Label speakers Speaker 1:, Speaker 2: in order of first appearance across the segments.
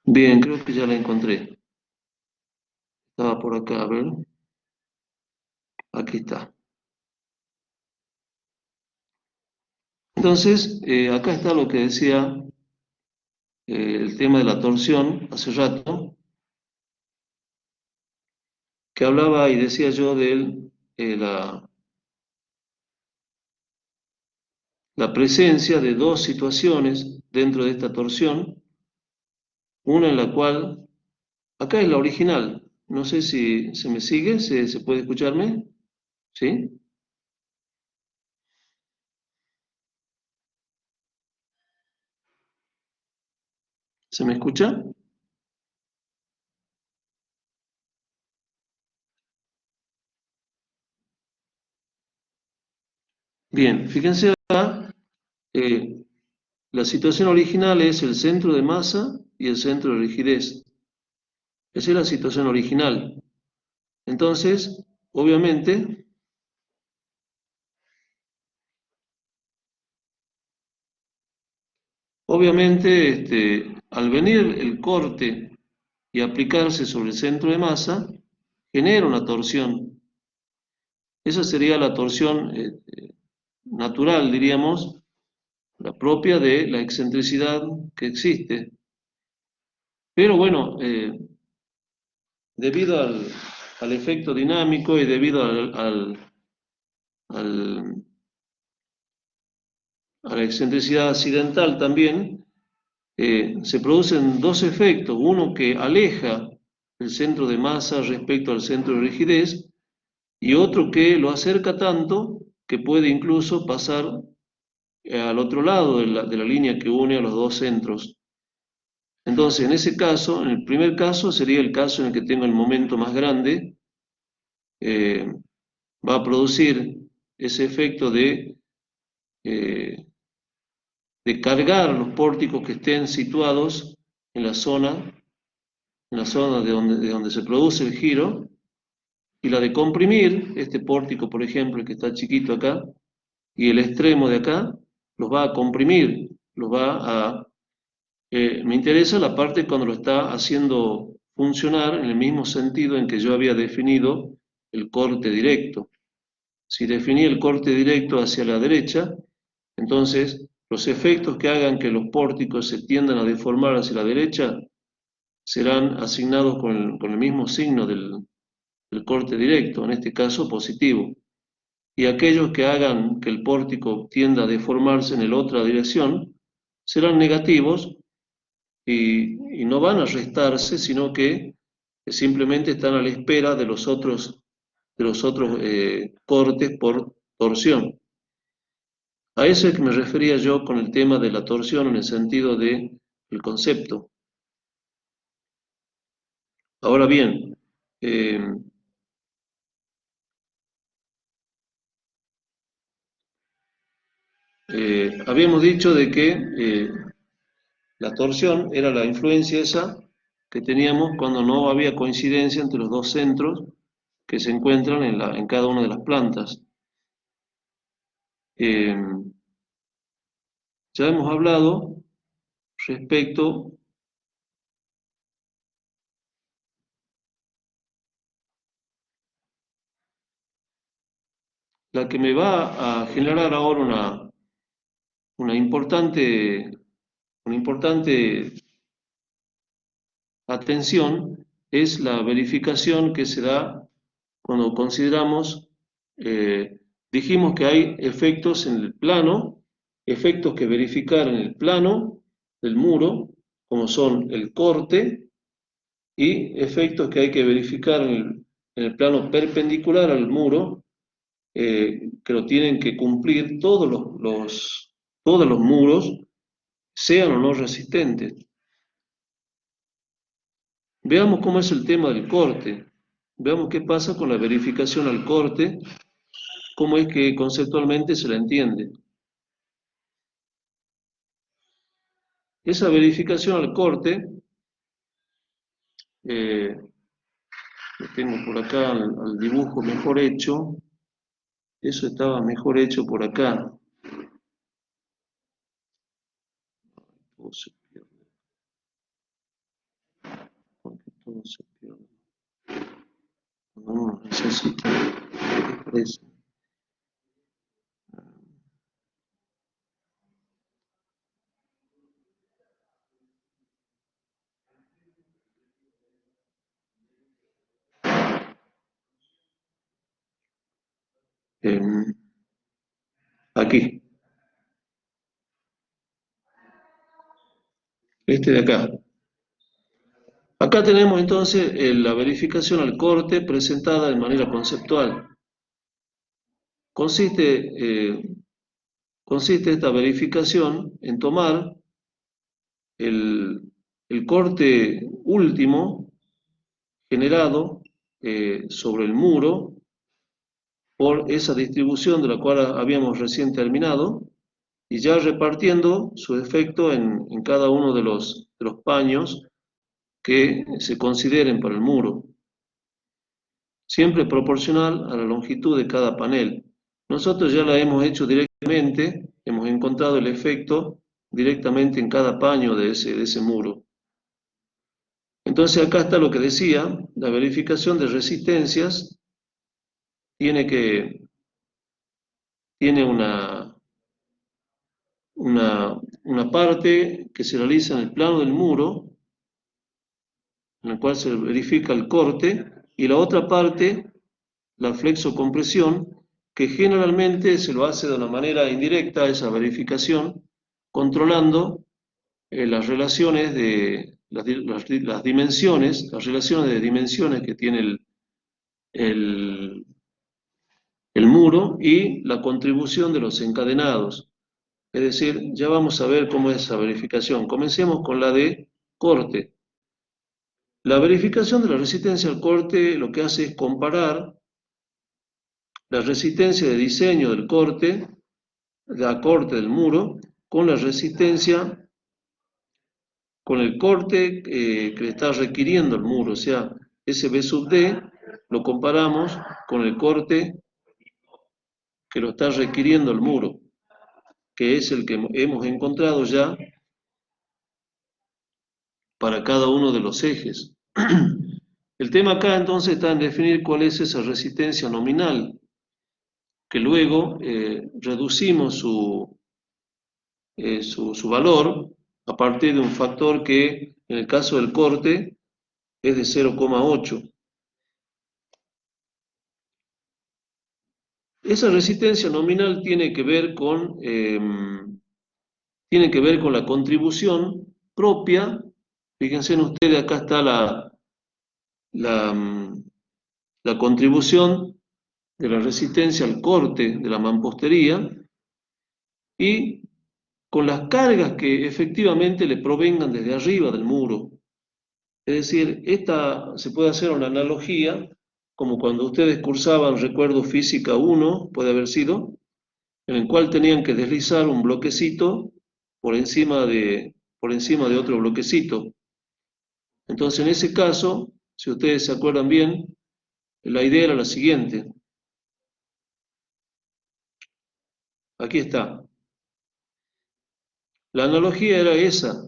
Speaker 1: Bien, creo que ya la encontré. Estaba por acá, a ver. Aquí está. Entonces, acá está lo que decía el tema de la torsión hace rato, que hablaba y decía yo de la presencia de dos situaciones dentro de esta torsión, una en la cual, acá es la original, no sé si se me sigue, ¿se puede escucharme? ¿Sí? ¿Se me escucha? Bien, fíjense acá, eh, la situación original es el centro de masa y el centro de rigidez. Esa es la situación original. Entonces, obviamente, al venir el corte y aplicarse sobre el centro de masa, genera una torsión. Esa sería la torsión natural, diríamos, la propia de la excentricidad que existe. Pero bueno, debido al efecto dinámico y debido al- a la excentricidad accidental también, se producen dos efectos, uno que aleja el centro de masa respecto al centro de rigidez y otro que lo acerca tanto que puede incluso pasar al otro lado de la línea que une a los dos centros. Entonces, en ese caso, en el primer caso sería el caso en el que tengo el momento más grande, eh, va a producir ese efecto eh, de cargar los pórticos que estén situados en la zona de donde se produce el giro, y la de comprimir, este pórtico, por ejemplo, el que está chiquito acá, y el extremo de acá, los va a comprimir, los va a... me interesa la parte cuando lo está haciendo funcionar en el mismo sentido en que yo había definido el corte directo. Si definí el corte directo hacia la derecha, entonces los efectos que hagan que los pórticos se tiendan a deformar hacia la derecha serán asignados con el mismo signo del corte directo, en este caso positivo. Y aquellos que hagan que el pórtico tienda a deformarse en la otra dirección serán negativos y no van a restarse, sino que simplemente están a la espera de los otros cortes por torsión. A eso es que me refería yo con el tema de la torsión en el sentido del concepto. Ahora bien, eh, habíamos dicho de que la torsión era la influencia esa que teníamos cuando no había coincidencia entre los dos centros que se encuentran en cada una de las plantas. Eh, ya hemos hablado respecto, la que me va a generar ahora una importante, una importante atención es la verificación que se da cuando consideramos, dijimos que hay efectos en el plano, efectos que verificar en el plano del muro, como son el corte, y efectos que hay que verificar en el plano perpendicular al muro, que lo tienen que cumplir todos los muros, sean o no resistentes. Veamos cómo es el tema del corte. Veamos qué pasa con la verificación al corte, cómo es que conceptualmente se la entiende. Esa verificación al corte, lo tengo por acá al dibujo mejor hecho, eso estaba mejor hecho por acá. todo se pierde. Cuando uno necesita, desaparece. Aquí, este de acá. Acá tenemos entonces la verificación al corte presentada de manera conceptual. Consiste, consiste esta verificación en tomar el, el corte último generado sobre el muro por esa distribución de la cual habíamos recién terminado y ya repartiendo su efecto en cada uno de los paños que se consideren para el muro, siempre proporcional a la longitud de cada panel. Nosotros ya la hemos hecho directamente, hemos encontrado el efecto directamente en cada paño de ese muro. Entonces acá está lo que decía, la verificación de resistencias tiene una parte que se realiza en el plano del muro, en el cual se verifica el corte, y la otra parte, la flexocompresión, que generalmente se lo hace de una manera indirecta, esa verificación, controlando las relaciones de las dimensiones, las relaciones de dimensiones que tiene el, el muro y la contribución de los encadenados. Es decir, ya vamos a ver cómo es esa verificación. Comencemos con la de corte. La verificación de la resistencia al corte lo que hace es comparar la resistencia de diseño del corte, la corte del muro, con la resistencia, con el corte que le está requiriendo el muro. O sea, ese B sub D lo comparamos con el corte que lo está requiriendo el muro, que es el que hemos encontrado ya para cada uno de los ejes. El tema acá entonces está en definir cuál es esa resistencia nominal, que luego reducimos su valor a partir de un factor que en el caso del corte es de 0,8. Esa resistencia nominal tiene que ver con la contribución propia. Fíjense ustedes, acá está la contribución de la resistencia al corte de la mampostería y con las cargas que efectivamente le provengan desde arriba del muro. Es decir, esta se puede hacer una analogía, como cuando ustedes cursaban, recuerdo, Física 1, puede haber sido, en el cual tenían que deslizar un bloquecito por encima de otro bloquecito. Entonces, en ese caso, si ustedes se acuerdan bien, la idea era la siguiente. Aquí está. La analogía era esa.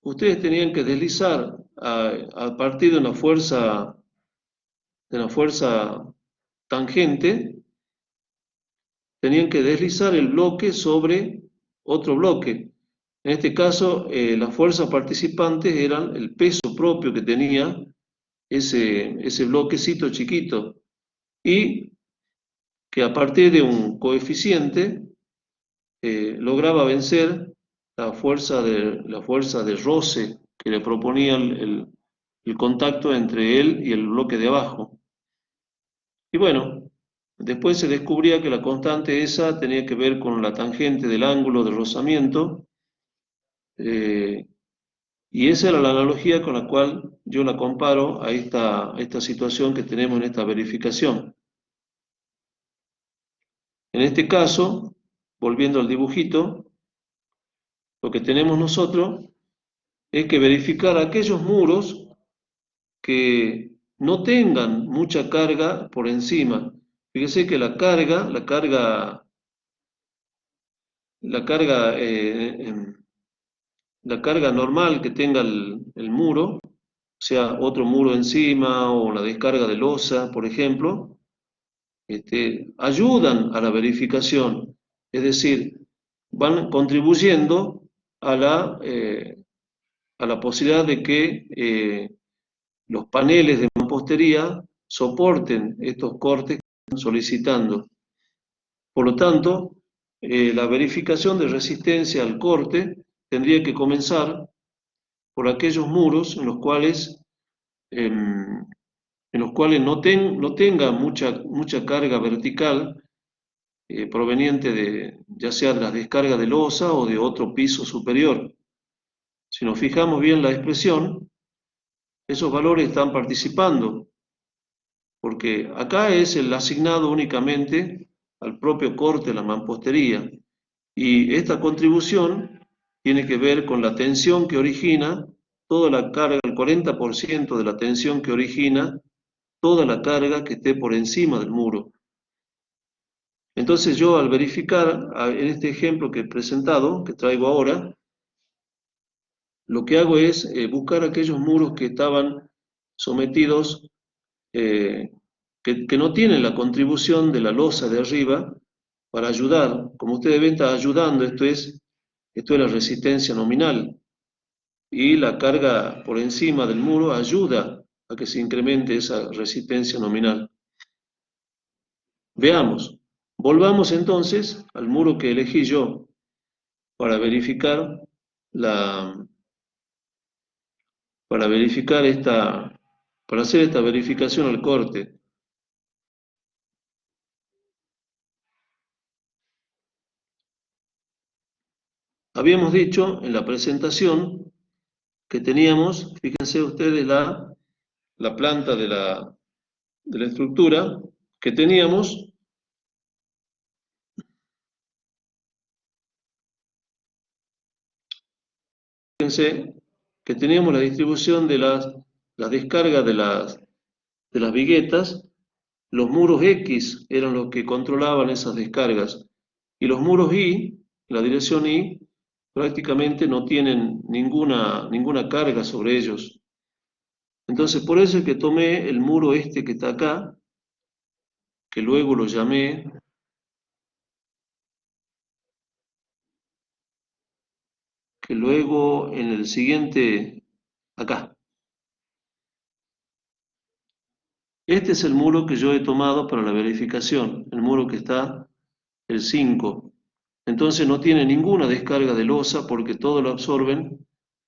Speaker 1: Ustedes tenían que deslizar a partir de una fuerza tangente, tenían que deslizar el bloque sobre otro bloque. En este caso, las fuerzas participantes eran el peso propio que tenía ese bloquecito chiquito y que a partir de un coeficiente lograba vencer la fuerza de roce que le proponía el contacto entre él y el bloque de abajo. Y bueno, después se descubría que la constante esa tenía que ver con la tangente del ángulo de rozamiento, y esa era la analogía con la cual yo la comparo a esta situación que tenemos en esta verificación. En este caso, volviendo al dibujito, lo que tenemos nosotros es que verificar aquellos muros que no tengan mucha carga por encima. Fíjese que la carga normal que tenga el muro sea otro muro encima o la descarga de losa, por ejemplo, ayudan a la verificación, es decir, van contribuyendo a la posibilidad de que los paneles de mampostería soporten estos cortes que están solicitando. Por lo tanto, la verificación de resistencia al corte tendría que comenzar por aquellos muros en los cuales no tenga mucha carga vertical proveniente ya sea de las descargas de losa o de otro piso superior. Si nos fijamos bien la expresión, esos valores están participando, porque acá es el asignado únicamente al propio corte de la mampostería, y esta contribución tiene que ver con la tensión que origina toda la carga, el 40% de la tensión que origina toda la carga que esté por encima del muro. Entonces yo al verificar, en este ejemplo que he presentado, que traigo ahora, lo que hago es buscar aquellos muros que estaban sometidos, que no tienen la contribución de la losa de arriba para ayudar. Como ustedes ven, está ayudando, esto es la resistencia nominal. Y la carga por encima del muro ayuda a que se incremente esa resistencia nominal. Veamos. Volvamos entonces al muro que elegí yo para verificar para hacer esta verificación al corte. Habíamos dicho en la presentación que teníamos, fíjense ustedes la planta de la estructura, que teníamos fíjense que teníamos la distribución de las descargas de las viguetas. Los muros X eran los que controlaban esas descargas, y los muros Y, la dirección Y, prácticamente no tienen ninguna carga sobre ellos. Entonces, por eso es que tomé el muro este que está acá, que luego lo llamé en el siguiente, acá. Este es el muro que yo he tomado para la verificación, el muro que está el 5. Entonces no tiene ninguna descarga de losa porque todo lo absorben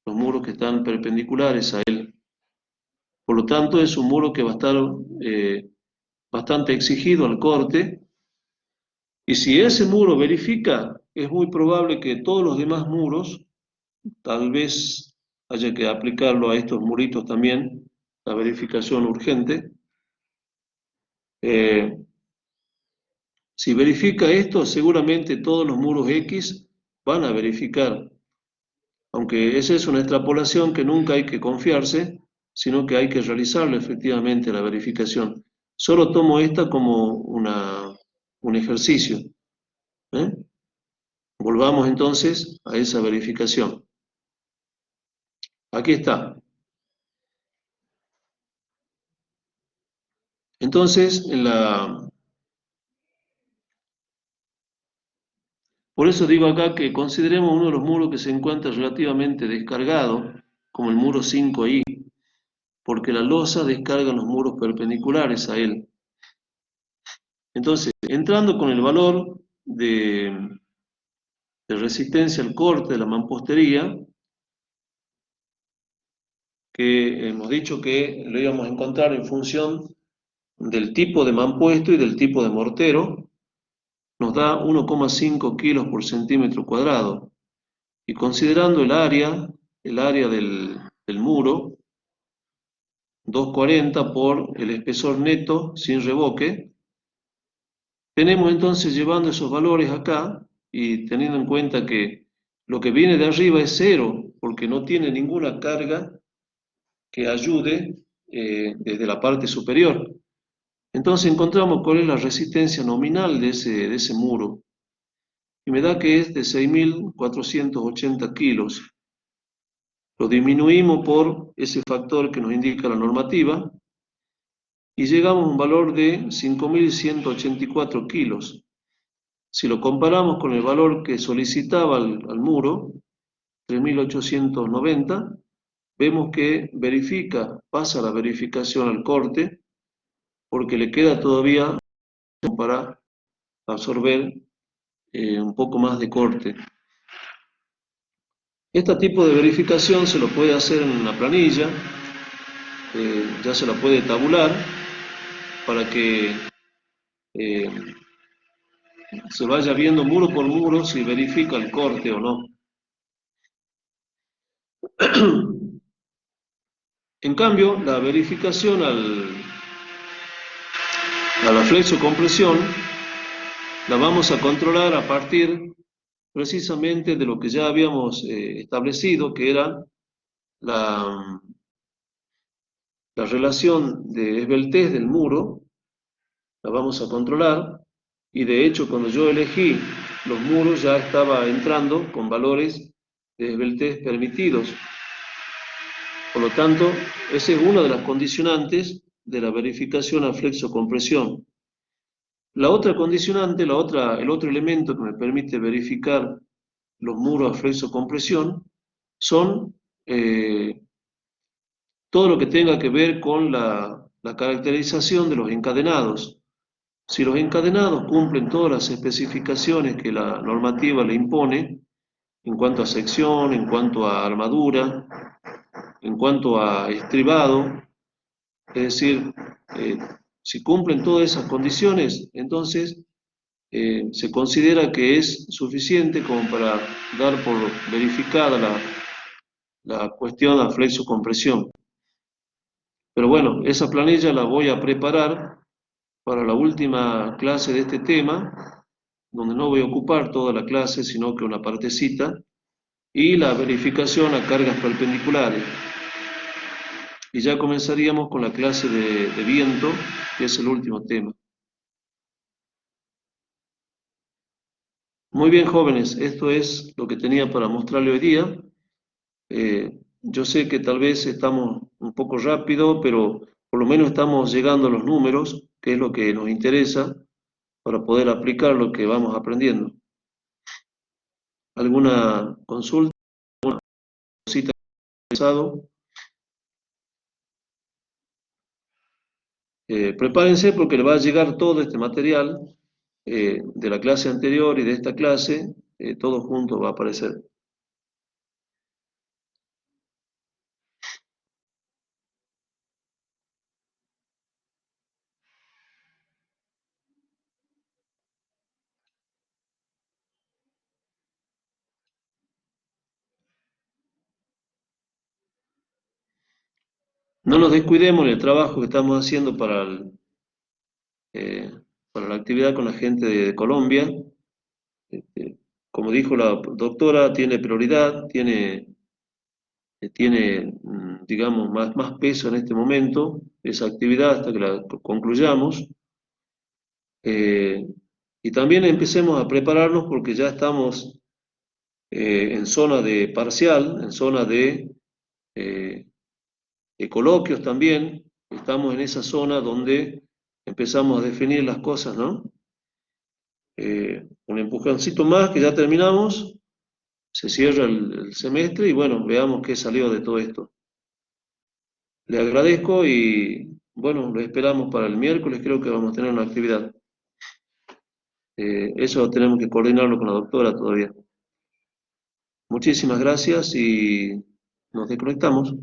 Speaker 1: los muros que están perpendiculares a él. Por lo tanto, es un muro que va a estar bastante exigido al corte, y si ese muro verifica, es muy probable que todos los demás muros, tal vez haya que aplicarlo a estos muritos también, la verificación urgente. Si verifica esto, seguramente todos los muros X van a verificar, aunque esa es una extrapolación que nunca hay que confiarse, sino que hay que realizarlo efectivamente la verificación. Solo tomo esta como un ejercicio. Volvamos entonces a esa verificación. Aquí está. Entonces, por eso digo acá que consideremos uno de los muros que se encuentra relativamente descargado, como el muro 5i, porque la losa descarga los muros perpendiculares a él. Entonces, entrando con el valor de resistencia al corte de la mampostería, que hemos dicho que lo íbamos a encontrar en función del tipo de mampuesto y del tipo de mortero, nos da 1,5 kilos por centímetro cuadrado. Y considerando el área del muro, 240 por el espesor neto sin revoque, tenemos entonces, llevando esos valores acá y teniendo en cuenta que lo que viene de arriba es 0, porque no tiene ninguna carga que ayude desde la parte superior. Entonces encontramos cuál es la resistencia nominal de ese muro, y me da que es de 6.480 kilos. lo disminuimos por ese factor que nos indica la normativa y llegamos a un valor de 5.184 kilos. Si lo comparamos con el valor que solicitaba al muro, 3.890, vemos que pasa la verificación al corte, porque le queda todavía para absorber un poco más de corte. Este tipo de verificación se lo puede hacer en una planilla, ya se la puede tabular para que se vaya viendo muro por muro si verifica el corte o no. En cambio, la verificación a la flexocompresión la vamos a controlar a partir precisamente de lo que ya habíamos establecido, que era la relación de esbeltez del muro, la vamos a controlar, y de hecho cuando yo elegí los muros ya estaba entrando con valores de esbeltez permitidos. Por lo tanto, esa es una de las condicionantes de la verificación a flexocompresión. La otra condicionante, el otro elemento que me permite verificar los muros a flexocompresión son todo lo que tenga que ver con la caracterización de los encadenados. Si los encadenados cumplen todas las especificaciones que la normativa le impone, en cuanto a sección, en cuanto a armadura, en cuanto a estribado, es decir, si cumplen todas esas condiciones, entonces se considera que es suficiente como para dar por verificada la cuestión a flexocompresión. Pero bueno, esa planilla la voy a preparar para la última clase de este tema, donde no voy a ocupar toda la clase, sino que una partecita, y la verificación a cargas perpendiculares. Y ya comenzaríamos con la clase de viento, que es el último tema. Muy bien, jóvenes, esto es lo que tenía para mostrarle hoy día. Yo sé que tal vez estamos un poco rápido, pero por lo menos estamos llegando a los números, que es lo que nos interesa para poder aplicar lo que vamos aprendiendo. ¿Alguna consulta? ¿Alguna cosita pensado? Prepárense porque le va a llegar todo este material de la clase anterior y de esta clase, todo junto va a aparecer. No nos descuidemos en el trabajo que estamos haciendo para la actividad con la gente de Colombia. Como dijo la doctora, tiene prioridad, tiene digamos, más peso en este momento, esa actividad hasta que la concluyamos. Y también empecemos a prepararnos porque ya estamos en zona de parcial, en zona de coloquios también. Estamos en esa zona donde empezamos a definir las cosas, ¿no? Un empujoncito más que ya terminamos, se cierra el semestre y bueno, veamos qué salió de todo esto. Le agradezco y bueno, lo esperamos para el miércoles, creo que vamos a tener una actividad. Eso tenemos que coordinarlo con la doctora todavía. Muchísimas gracias y nos desconectamos.